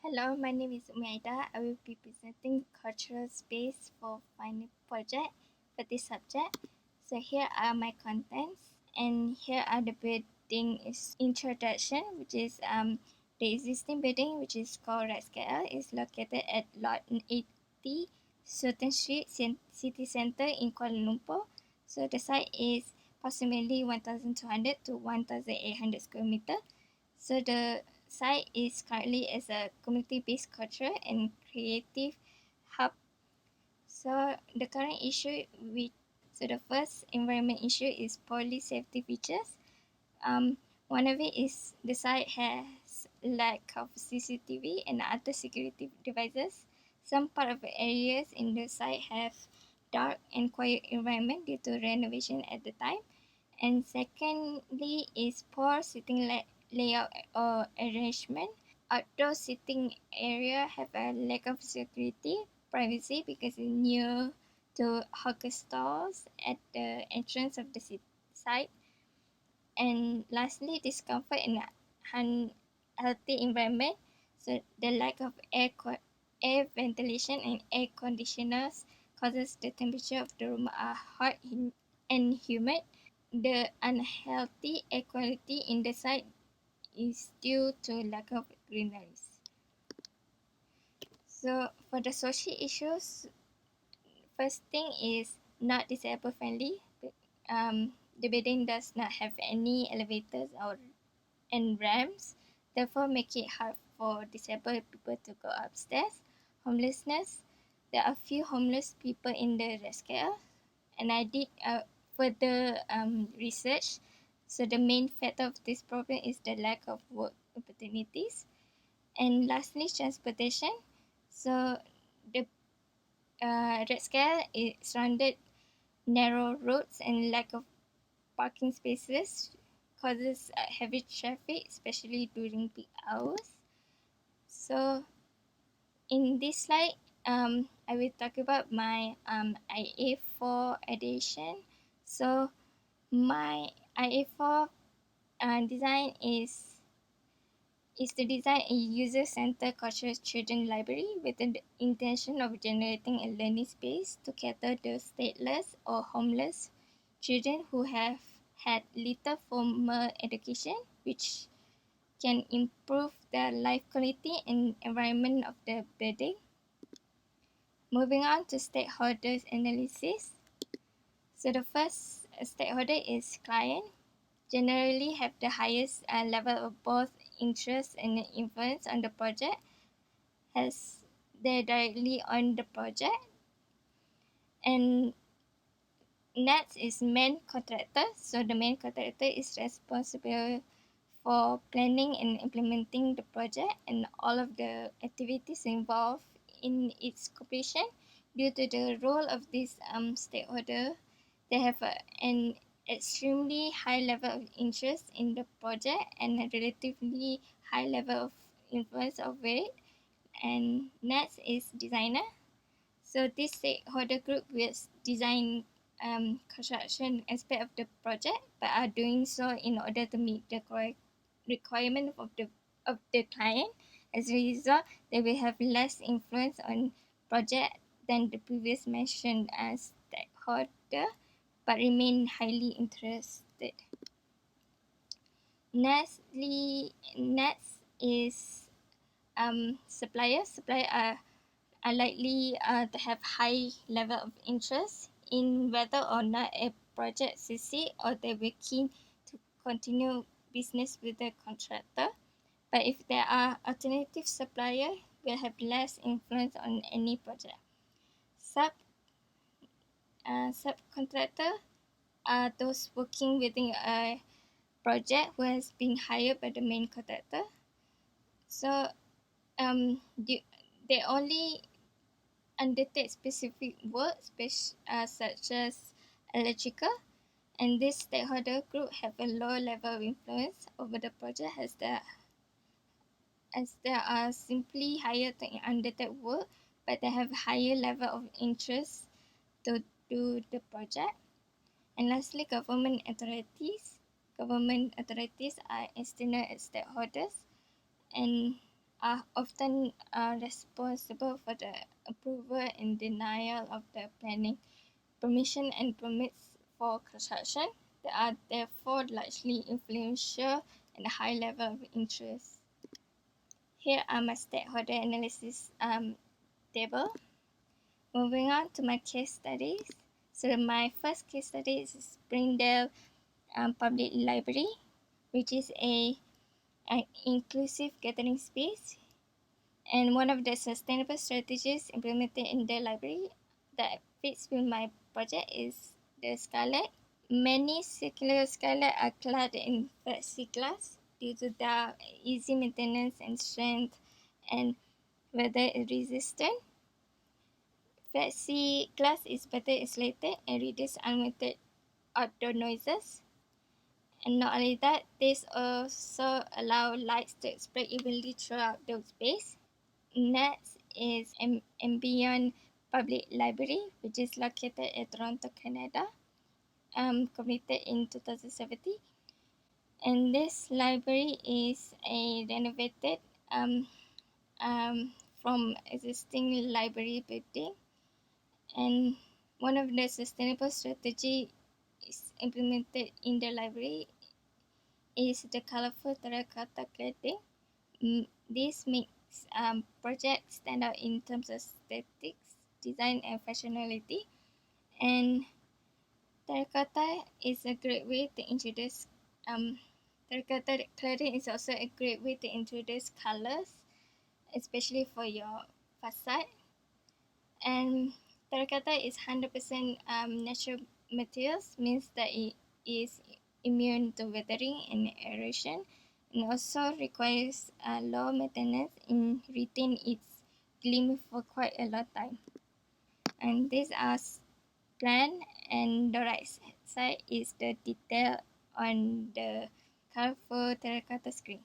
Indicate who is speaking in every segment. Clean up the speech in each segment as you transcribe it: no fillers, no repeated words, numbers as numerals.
Speaker 1: Hello, my name is Ummi Aida. I will be presenting cultural space for final project for this subject. So here are my contents, and here are the building is introduction, which is the existing building, which is called Red Scale, is located at Lot 80 Sultan Street, City Centre in Kuala Lumpur. So the site is approximately 1,200 to 1,800 square meter. So the site is currently as a community-based cultural and creative hub. So the current issue with the first environment issue is poorly safety features. Um, One of it is the site has lack of CCTV and other security devices. Some part of the areas in the site have dark and quiet environment due to renovation at the time. And secondly is poor sitting layout or arrangement. Outdoor sitting area have a lack of security, privacy because it's near to hawker stalls at the entrance of the site. And lastly, discomfort in an unhealthy environment. So the lack of air ventilation and air conditioners causes the temperature of the room are hot and humid. The unhealthy air quality in the site is due to lack of greeneries. So for the social issues, first thing is not disabled friendly. The building does not have any elevators or and ramps, therefore make it hard for disabled people to go upstairs. Homelessness. There are few homeless people in the rescue, and I did further research. So the main factor of this problem is the lack of work opportunities. And lastly, transportation. So the red scale is surrounded narrow roads and lack of parking spaces causes heavy traffic, especially during peak hours. So in this slide, I will talk about my IA4 edition. So my IA4 design is to design a user-centered cultural children library with the intention of generating a learning space to cater to stateless or homeless children who have had little formal education, which can improve the life quality and environment of the building. Moving on to stakeholders analysis. So the first stakeholder is client, generally have the highest level of both interest and influence on the project as they're directly on the project. And next is main contractor. So the main contractor is responsible for planning and implementing the project and all of the activities involved in its completion. Due to the role of this stakeholder, they have an extremely high level of interest in the project and a relatively high level of influence of it. And next is designer. So this stakeholder group will design construction aspect of the project, but are doing so in order to meet the requirement of the client. As a result, they will have less influence on project than the previous mentioned as stakeholder, but remain highly interested. Next is suppliers. Suppliers are likely to have high level of interest in whether or not a project succeed, or they will keen to continue business with the contractor. But if there are alternative supplier, will have less influence on any project. Sub Subcontractor are those working within a project who has been hired by the main contractor. So they only undertake specific work, such as electrical, and this stakeholder group have a low level of influence over the project as they are simply hired to undertake work, but they have higher level of interest to do the project. And lastly, government authorities. Government authorities are external stakeholders, and are often responsible for the approval and denial of the planning permission and permits for construction. They are therefore largely influential and a high level of interest. Here are my stakeholder analysis table. Moving on to my case studies. So my first case study is Springdale Public Library, which is an inclusive gathering space. And one of the sustainable strategies implemented in the library that fits with my project is the skylight. Many circular skylights are clad in plexiglass due to their easy maintenance and strength and weather resistant. Plexiglass is better insulated and reduces unwanted outdoor noises. And not only that, this also allow lights to spread evenly throughout the space. Next is Ambient Public Library, which is located in Toronto, Canada, completed in 2017. And this library is a renovated from existing library building. And one of the sustainable strategy is implemented in the library is the colorful terracotta cladding. This makes projects stand out in terms of aesthetics, design, and functionality. And terracotta is a great way to introduce terracotta cladding is also a great way to introduce colors, especially for your facade. And terracotta is 100% natural materials, means that it is immune to weathering and erosion, and also requires low maintenance and retain its gleam for quite a long time. And these are plan, and the right side is the detail on the colorful terracotta screen.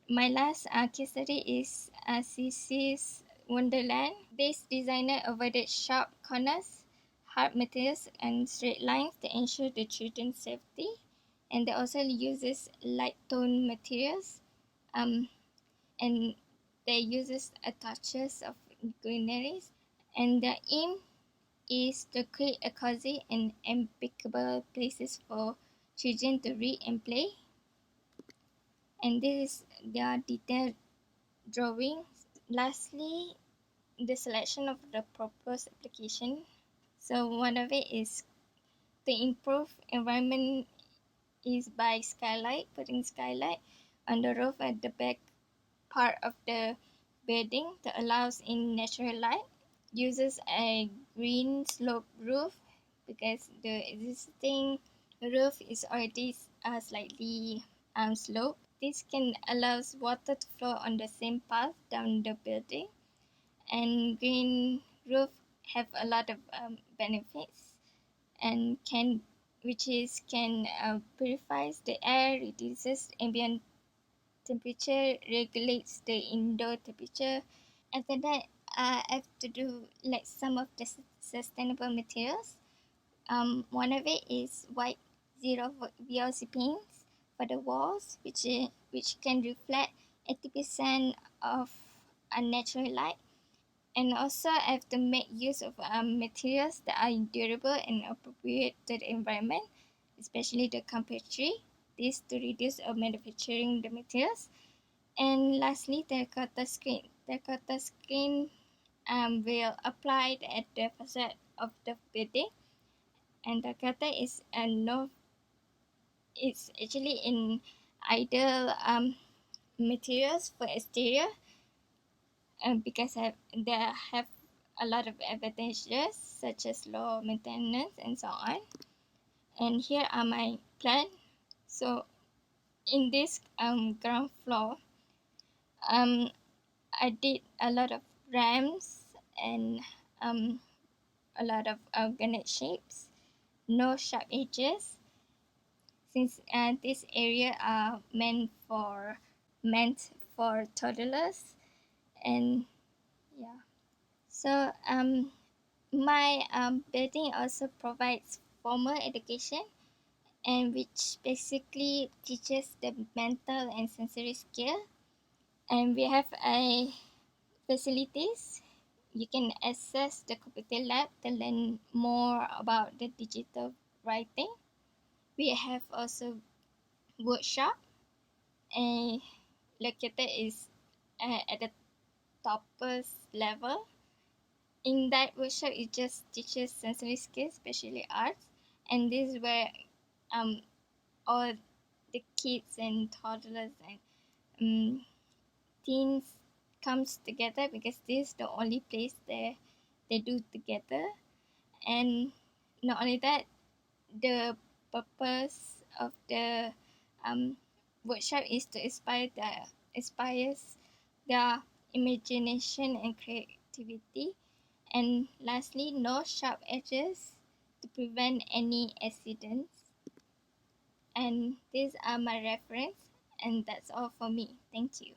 Speaker 1: My last case study is CC's Wonderland. This designer avoided sharp corners, hard materials, and straight lines to ensure the children's safety. And they also uses light tone materials, and they uses touches of greeneries. And the aim is to create a cozy and impeccable places for children to read and play. And this is their detailed drawings. Lastly, the selection of the proposed application. So one of it is to improve environment is by putting skylight on the roof at the back part of the building that allows in natural light. Uses a green slope roof because the existing roof is already slightly sloped. This can allows water to flow on the same path down the building. And green roof have a lot of benefits and can purifies the air, reduces ambient temperature, regulates the indoor temperature. After that, I have to do like some of the sustainable materials. One of it is white zero VOC paints for the walls, which can reflect 80% of unnatural light. And also, I have to make use of materials that are durable and appropriate to the environment, especially the carpentry. This to reduce manufacturing the materials. And lastly, terracotta screen. Terracotta screen will apply at the facade of the building. And terracotta is no, it's actually in ideal materials for exterior because they have a lot of advantages such as low maintenance and so on. And here are my plan. So in this ground floor, um, I did a lot of ramps and a lot of organic shapes, no sharp edges, since this area are meant for toddlers. And yeah, so my building also provides formal education, and which basically teaches the mental and sensory skill. And we have a facilities. You can access the computer lab to learn more about the digital writing. We have also workshop, and located is at the toppest level. In that workshop, it just teaches sensory skills, especially arts, and this is where um all the kids and toddlers and um, teens comes together because this is the only place they do together. And not only that, the purpose of the um, workshop is to inspires their imagination and creativity. And lastly, no sharp edges to prevent any accidents. And these are my reference, and that's all for me. Thank you.